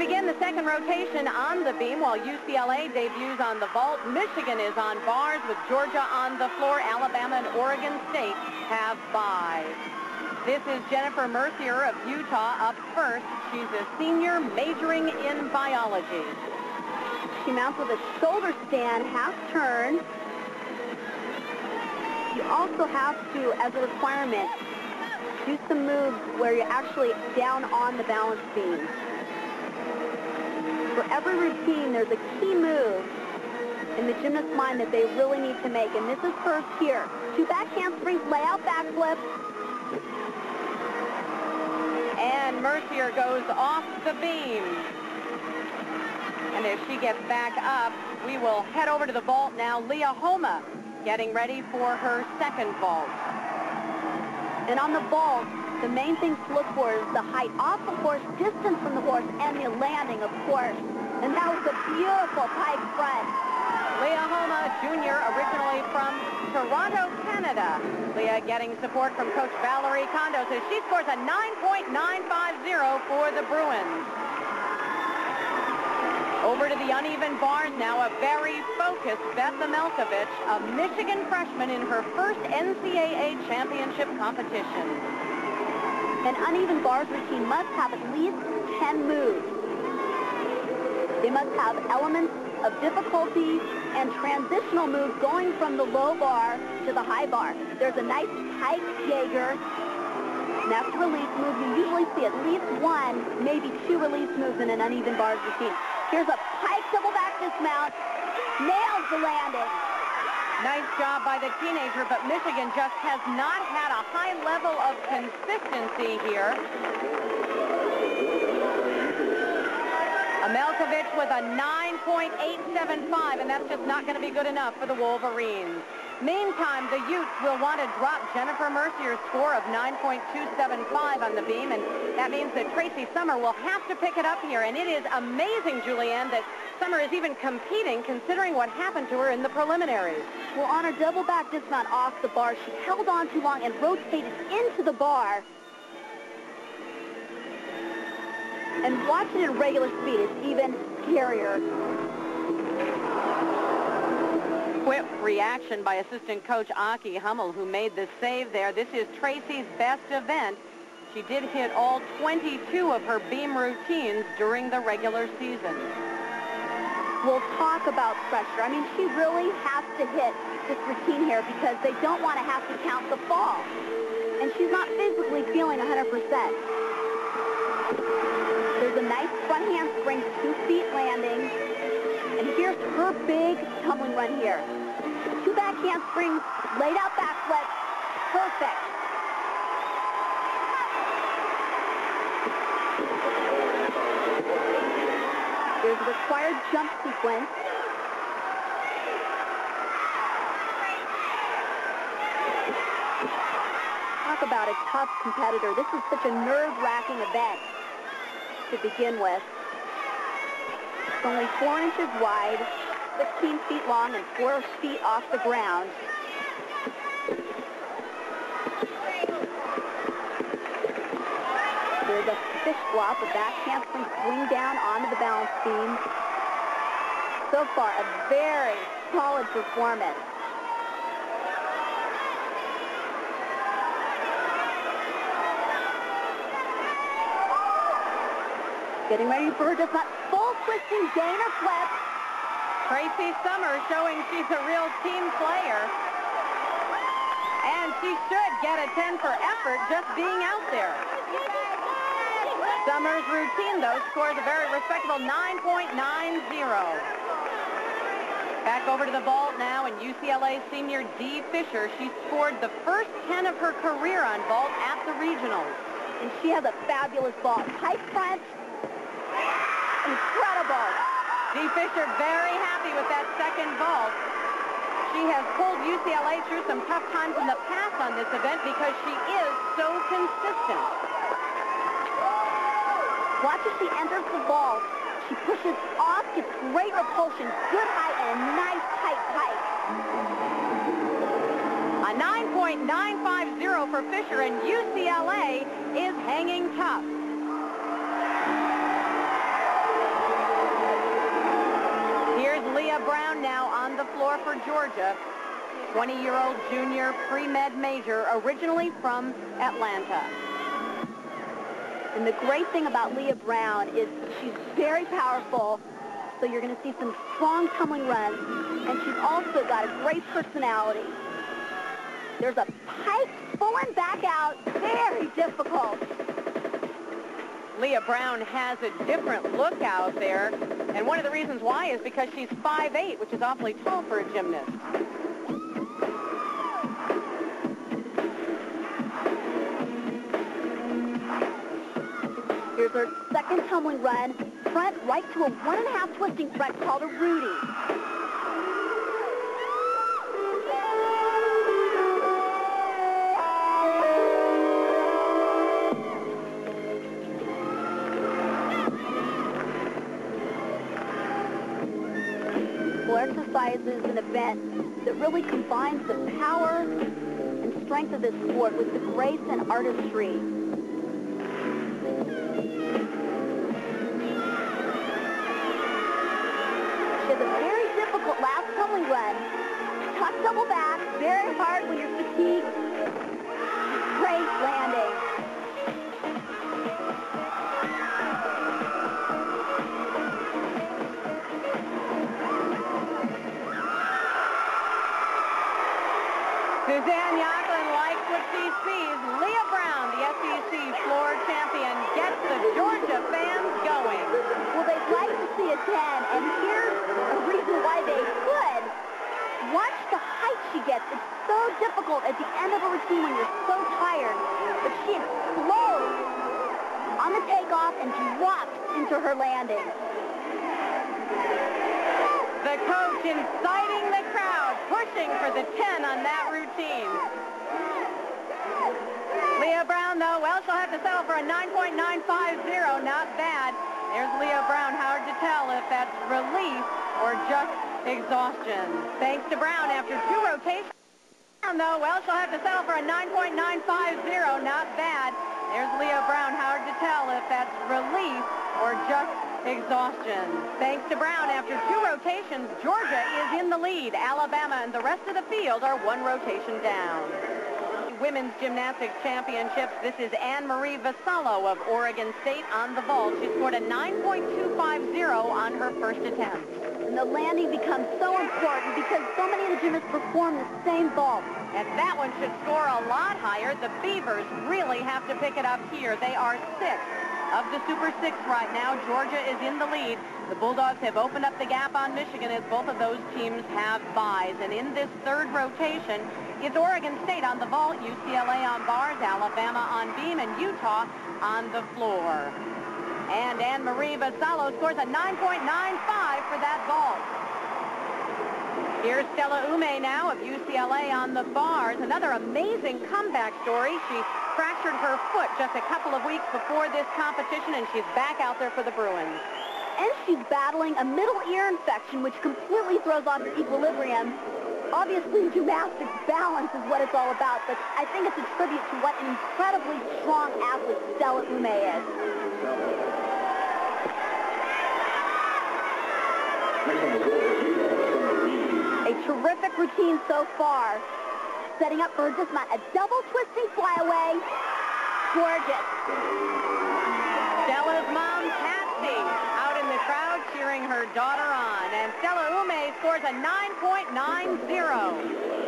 begin the second rotation on the beam while UCLA debuts on the vault. Michigan is on bars with Georgia on the floor. Alabama and Oregon State have byes. This is Jennifer Mercier of Utah up first. She's a senior majoring in biology. She mounts with a shoulder stand, half turn. You also have to, as a requirement, do some moves where you're actually down on the balance beam. For every routine, there's a key move in the gymnast's mind that they really need to make, and this is first here. 2 back handsprings, layout backflip. And Mercier goes off the beam. And if she gets back up, we will head over to the vault now. Leah Homa getting ready for her second vault. And on the vault, the main things to look for is the height off the horse, distance from the horse, and the landing, of course. And that was a beautiful pike front. Leah Homa, junior, originally from Toronto, Canada. Leah getting support from Coach Valerie Condos as she scores a 9.950 for the Bruins. Over to the uneven bars now, a very focused Betha Melkovich, a Michigan freshman in her first NCAA championship competition. An uneven bars routine must have at least 10 moves. They must have elements of difficulty and transitional moves going from the low bar to the high bar. There's a nice pike Jaeger, and that's a release move. You usually see at least 1, maybe 2 release moves in an uneven bars routine. Here's a pike double back dismount. Nails the landing. Nice job by the teenager, but Michigan just has not had a high level of consistency here. Melkovich with a 9.875, and that's just not going to be good enough for the Wolverines. Meantime, the Utes will want to drop Jennifer Mercier's score of 9.275 on the beam, and that means that Tracy Summer will have to pick it up here. And it is amazing, Julianne, that Summer is even competing considering what happened to her in the preliminaries. Well, on her double back dismount off the bar, she held on too long and rotated into the bar. And watching it in regular speed is even scarier. Quick reaction by assistant coach Aki Hummel, who made the save there. This is Tracy's best event. She did hit all 22 of her beam routines during the regular season. We'll talk about pressure. I mean, she really has to hit this routine here because they don't want to have to count the fall. And she's not physically feeling 100%. There's a nice front handspring, 2 feet landing. And here's her big tumbling run here. 2 back handsprings, laid out backflip. Perfect. There's a required jump sequence. Talk about a tough competitor. This is such a nerve-wracking event to begin with. It's only 4 inches wide, 15 feet long, and 4 feet off the ground. There's a fish flop, a back handspring swing down onto the balance beam. So far, a very solid performance. Getting ready for her just that full twisting Dana flip. Tracy Summer showing she's a real team player. And she should get a 10 for effort just being out there. Summer's routine, though, scores a very respectable 9.90. Back over to the vault now, and UCLA senior Dee Fisher. She scored the first 10 of her career on vault at the regionals. And she has a fabulous vault. Tight front. Incredible. Dee Fisher very happy with that second vault. She has pulled UCLA through some tough times in the past on this event because she is so consistent. Watch as she enters the vault. She pushes off, gets great repulsion, good height, and a nice tight pike. A 9.950 for Fisher, and UCLA is hanging tough. Brown now on the floor for Georgia. 20-year-old junior pre-med major, originally from Atlanta. And the great thing about Leah Brown is she's very powerful, so you're going to see some strong tumbling runs, and she's also got a great personality. There's a pike, full and back out, very difficult. Leah Brown has a different look out there, and one of the reasons why is because she's 5'8", which is awfully tall for a gymnast. Here's her second tumbling run, front right to a 1.5 twisting front called a Rudy. Well, exercise is an event that really combines the power and strength of this sport with the grace and artistry. She has a very difficult last tumbling run. Tuck double back, very hard when you're fatigued. Great landing. Suzanne Yacklin likes what she sees. Leah Brown, the SEC floor champion, gets the Georgia fans going. Well, they'd like to see a 10, and here's a reason why they could. Watch the height she gets. It's so difficult at the end of a routine when you're so tired. But she explodes on the takeoff and drops into her landing. The coach inciting the crowd, pushing for the 10 on that routine. Leah Brown, though, well, she'll have to settle for a 9.950. Not bad. There's Leah Brown. Hard to tell if that's relief or just exhaustion. Thanks to Brown after 2 rotations. Though, well, she'll have to settle for a 9.950. Not bad. There's Leah Brown. Hard to tell if that's relief or just exhaustion. Thanks to Brown, after 2 rotations, Georgia is in the lead. Alabama and the rest of the field are 1 rotation down. Women's Gymnastics Championships. This is Anne-Marie Vassallo of Oregon State on the vault. She scored a 9.250 on her first attempt. And the landing becomes so important because so many of the gymnasts perform the same vault. And that one should score a lot higher. The Beavers really have to pick it up here. They are 6th of the Super 6 right now. Georgia is in the lead. The Bulldogs have opened up the gap on Michigan as both of those teams have buys. And in this 3rd rotation, it's Oregon State on the vault, UCLA on bars, Alabama on beam, and Utah on the floor. And Anne-Marie Vassallo scores a 9.95 for that vault. Here's Stella Ume now of UCLA on the bars. Another amazing comeback story. She fractured her foot just a couple of weeks before this competition, and she's back out there for the Bruins. And she's battling a middle ear infection, which completely throws off her equilibrium. Obviously, gymnastics balance is what it's all about, but I think it's a tribute to what an incredibly strong athlete Stella Ume is. A terrific routine so far. Setting up for her dismount, a double twisting flyaway. Gorgeous. Stella's mom, Patsy, out in the crowd cheering her daughter on. And Stella Ume scores a 9.90.